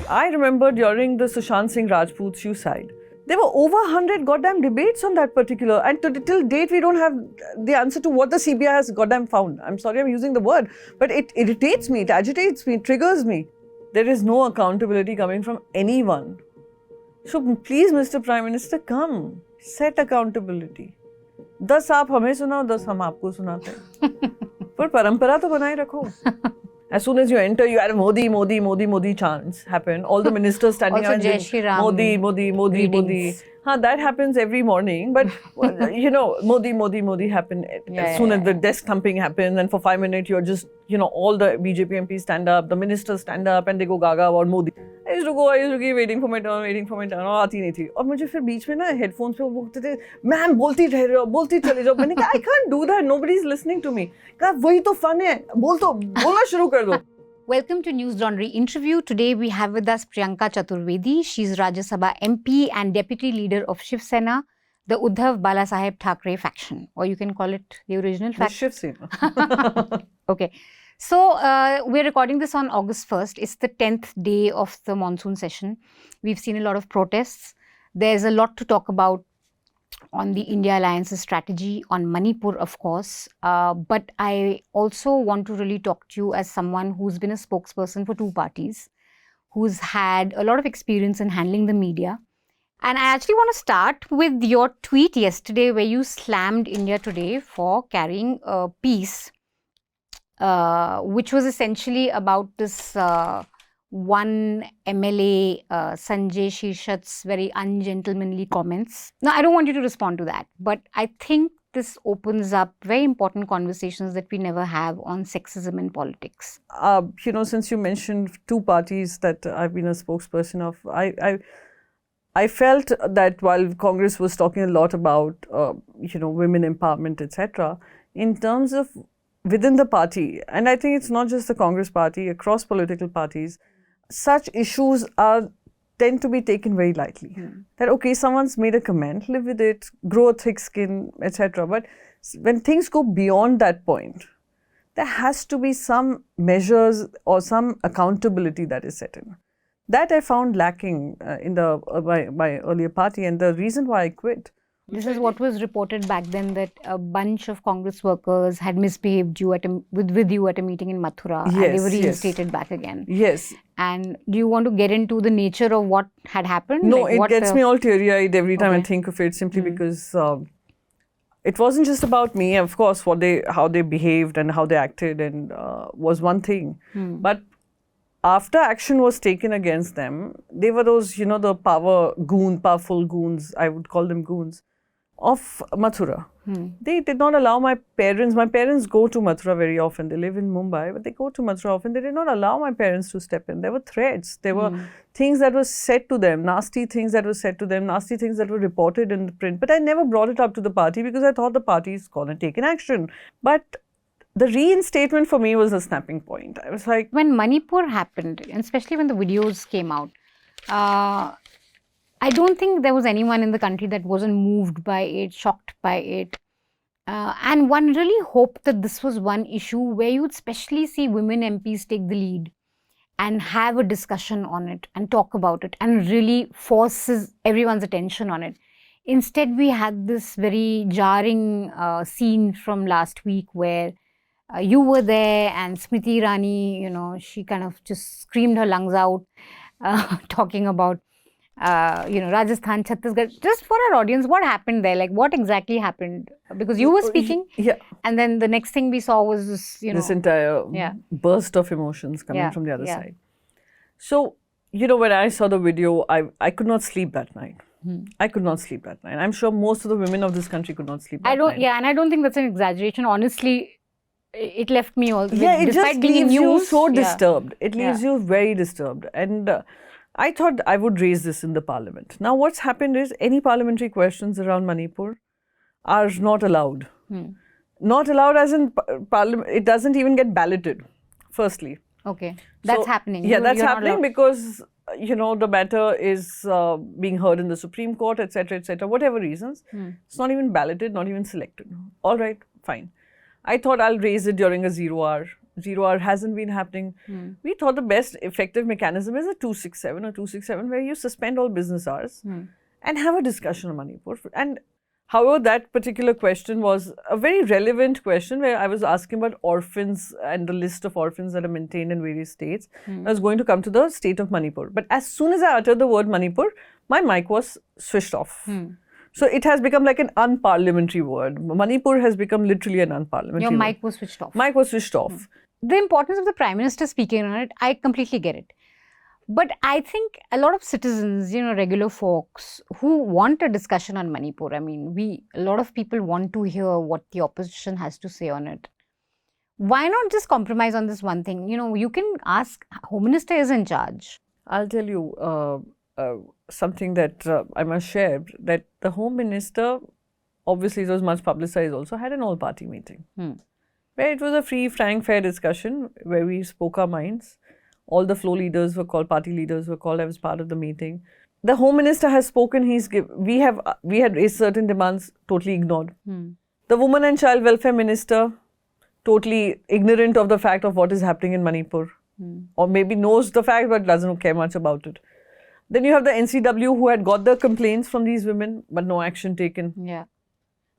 I remember during the Sushant Singh Rajput suicide, there were over 100 goddamn debates on that particular, and till date we don't have the answer to what the CBI has goddamn found. I'm sorry I'm using the word, but it irritates me, it agitates me, it triggers me. There is no accountability coming from anyone. So please, Mr. Prime Minister, come, set accountability. 10 आप हमें सुनाओ, 10 हम आपको सुनाते हैं. पर परंपरा तो बनाए रखो. As soon as you enter, you had Modi, Modi, Modi, Modi chants happen. All the ministers standing also Jai Shri Ram Modi, Modi, Modi, Modi. That happens every morning. But, you know, Modi, Modi, Modi happen as soon as the desk thumping happens. And for 5 minutes, you're just, you know, all the BJP MPs stand up, the ministers stand up and they go gaga about Modi. I used to keep waiting for my turn, और आती नहीं थी. और मुझे फिर बीच में ना headphones पे वो बोलते थे, मैम बोलती रह रहे हो, बोलती चले जाओ. मैंने कहा, I can't do that, nobody is listening to me. कहा वही तो fun है, बोलना शुरू कर दो. Welcome to News Laundry interview. Today we have with us Priyanka Chaturvedi. She's Rajya Sabha MP and Deputy Leader of Shiv Sena, the Uddhav Balasaheb Thackeray faction, or you can call it the original faction. Shiv Sena. Okay. So, we're recording this on August 1st. It's the 10th day of the monsoon session. We've seen a lot of protests. There's a lot to talk about on the India Alliance's strategy, on Manipur, of course. But I also want to really talk to you as someone who's been a spokesperson for two parties, who's had a lot of experience in handling the media. And I actually want to start with your tweet yesterday where you slammed India Today for carrying a piece which was essentially about this one MLA, Sanjay Shirshat's very ungentlemanly comments. Now, I don't want you to respond to that, but I think this opens up very important conversations that we never have on sexism in politics. You know, since you mentioned two parties that I've been a spokesperson of, I felt that while Congress was talking a lot about, you know, women empowerment, etc., in terms of within the party, and I think it's not just the Congress party, across political parties, such issues tend to be taken very lightly. That, okay, someone's made a comment, live with it, grow a thick skin, etc. But when things go beyond that point, there has to be some measures or some accountability that is set in. That I found lacking in my earlier party, and the reason why I quit. This is what was reported back then, that a bunch of Congress workers had misbehaved with you at a meeting in Mathura, yes, and they were reinstated back again. Yes. And do you want to get into the nature of what had happened? No, like it gets me all teary-eyed every time I Okay. think of it, simply because it wasn't just about me. Of course, how they behaved and how they acted and was one thing. But after action was taken against them, they were those, you know, the powerful goons, I would call them goons, of Mathura. They did not allow my parents go to Mathura very often. They live in Mumbai, but they go to Mathura often. They did not allow my parents to step in. There were threats. There were things that were said to them, nasty things that were said to them, nasty things that were reported in the print. But I never brought it up to the party because I thought the party is going to take an action. But the reinstatement for me was a snapping point. I was like, when Manipur happened, and especially when the videos came out, I don't think there was anyone in the country that wasn't moved by it, shocked by it. And one really hoped that this was one issue where you would especially see women MPs take the lead and have a discussion on it and talk about it and really forces everyone's attention on it. Instead, we had this very jarring scene from last week where you were there and Smriti Irani, you know, she kind of just screamed her lungs out talking about you know, Rajasthan, Chhattisgarh. Just for our audience, what happened there? Like, what exactly happened? Because you were speaking, and then the next thing we saw was this, you know, this entire burst of emotions coming from the other side. So, you know, when I saw the video, I could not sleep that night. I could not sleep that night. I'm sure most of the women of this country could not sleep that night. And I don't think that's an exaggeration. Honestly, it left me also. It just leaves you so disturbed. It leaves you very disturbed. And I thought I would raise this in the parliament. Now, what's happened is any parliamentary questions around Manipur are not allowed. Not allowed as in parliament, it doesn't even get balloted, firstly. Okay, that's happening. Yeah, that's happening because, you know, the matter is being heard in the Supreme Court, etc., whatever reasons. It's not even balloted, not even selected. All right, fine. I thought I'll raise it during a 0 hour 0 hour hasn't been happening. We thought the best effective mechanism is a 267 or 267 where you suspend all business hours and have a discussion on Manipur. And however, that particular question was a very relevant question where I was asking about orphans and the list of orphans that are maintained in various states. I was going to come to the state of Manipur. But as soon as I uttered the word Manipur, my mic was switched off. So it has become like an unparliamentary word. Manipur has become literally an unparliamentary Your word. mic was switched off. Mic was switched off. The importance of the Prime Minister speaking on it, I completely get it. But I think a lot of citizens, regular folks who want a discussion on Manipur, I mean, a lot of people want to hear what the opposition has to say on it. Why not just compromise on this one thing? You can ask, Home Minister is in charge. I'll tell you something that I must share, that the Home Minister, obviously it was much publicized also, had an all-party meeting. Where it was a free, frank, fair discussion where we spoke our minds. All the floor leaders were called, party leaders were called. I was part of the meeting. The Home Minister has spoken. We had raised certain demands, totally ignored. The Women and Child Welfare Minister, totally ignorant of the fact of what is happening in Manipur. Or maybe knows the fact but doesn't care much about it. Then you have the NCW who had got the complaints from these women but no action taken. Yeah.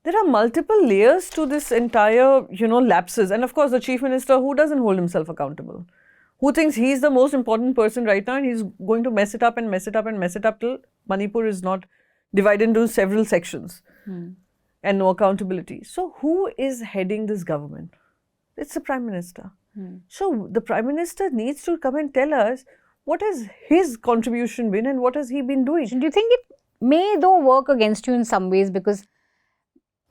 There are multiple layers to this entire, lapses. And of course, the Chief Minister who doesn't hold himself accountable. Who thinks he's the most important person right now and he's going to mess it up and mess it up and mess it up till Manipur is not divided into several sections and no accountability. So who is heading this government? It's the Prime Minister. So the Prime Minister needs to come and tell us what has his contribution been and what has he been doing. Do you think it may though work against you in some ways, because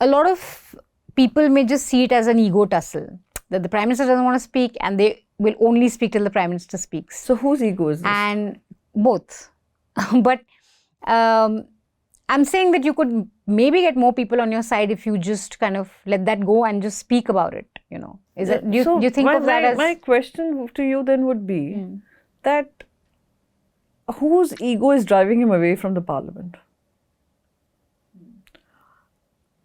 a lot of people may just see it as an ego tussle, that the Prime Minister doesn't want to speak and they will only speak till the Prime Minister speaks. So whose ego is this? And both. But I'm saying that you could maybe get more people on your side if you just kind of let that go and just speak about it, Do you think of that as... My question to you then would be that whose ego is driving him away from the Parliament?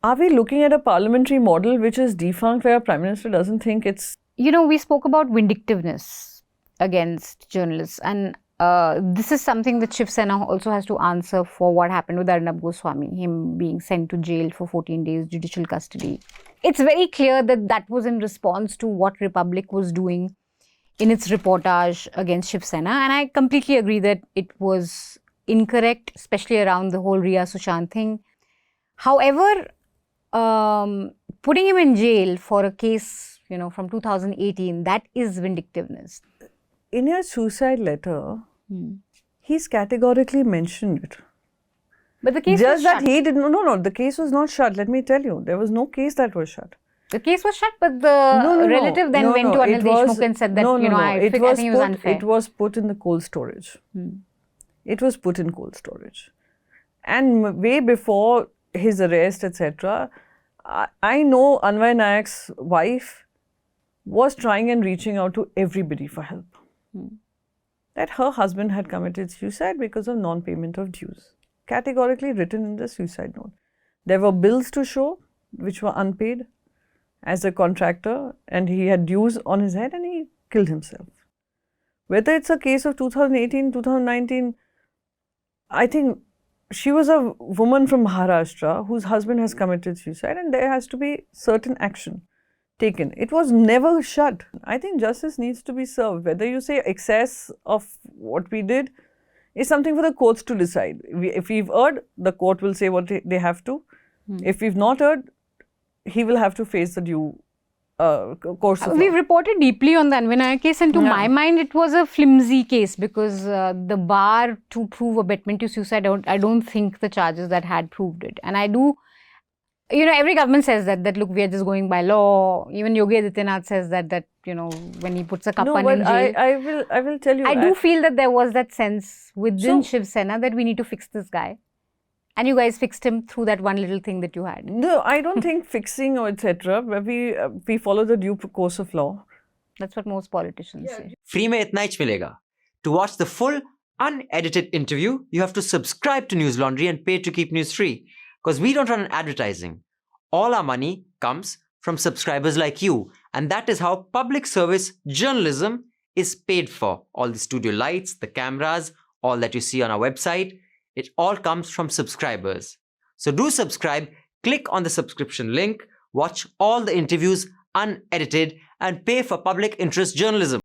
Are we looking at a parliamentary model which is defunct where a Prime Minister doesn't think it's... we spoke about vindictiveness against journalists, and this is something that Shiv Sena also has to answer for what happened with Arnab Goswami, him being sent to jail for 14 days judicial custody. It's very clear that that was in response to what Republic was doing in its reportage against Shiv Sena, and I completely agree that it was incorrect, especially around the whole Riya Sushant thing. However, putting him in jail for a case, from 2018, that is vindictiveness. In your suicide letter, he's categorically mentioned it. But the case was shut. He did no, the case was not shut. Let me tell you, there was no case that was shut. The case was shut, but the relative then went to Anil Deshmukh and said that, I think it was unfair. It was put in the cold storage. It was put in cold storage. And way before his arrest, etc., I know Anvay Nayak's wife was trying and reaching out to everybody for help. That her husband had committed suicide because of non-payment of dues. Categorically written in the suicide note. There were bills to show which were unpaid as a contractor, and he had dues on his head and he killed himself. Whether it's a case of 2018, 2019, I think she was a woman from Maharashtra whose husband has committed suicide, and there has to be certain action taken. It was never shut. I think justice needs to be served. Whether you say excess of what we did is something for the courts to decide. If we've erred, the court will say what they have to. If we've not erred, he will have to face the due course of We've law. reported deeply on the Anvay Nayak case, and to my mind, it was a flimsy case because the bar to prove abetment to suicide, I don't think the charges that had proved it. And I do, every government says that look, we are just going by law. Even Yogi Adityanath says that when he puts a kappan in jail. I will tell you. I do feel that there was that sense within Shiv Sena that we need to fix this guy. And you guys fixed him through that one little thing that you had. No, I don't think fixing or etc. We follow the due course of law. That's what most politicians say. Free mein itna hi milega. To watch the full unedited interview, you have to subscribe to News Laundry and pay to keep news free. Because we don't run advertising. All our money comes from subscribers like you. And that is how public service journalism is paid for. All the studio lights, the cameras, all that you see on our website, it all comes from subscribers. So do subscribe, click on the subscription link, watch all the interviews unedited, and pay for public interest journalism.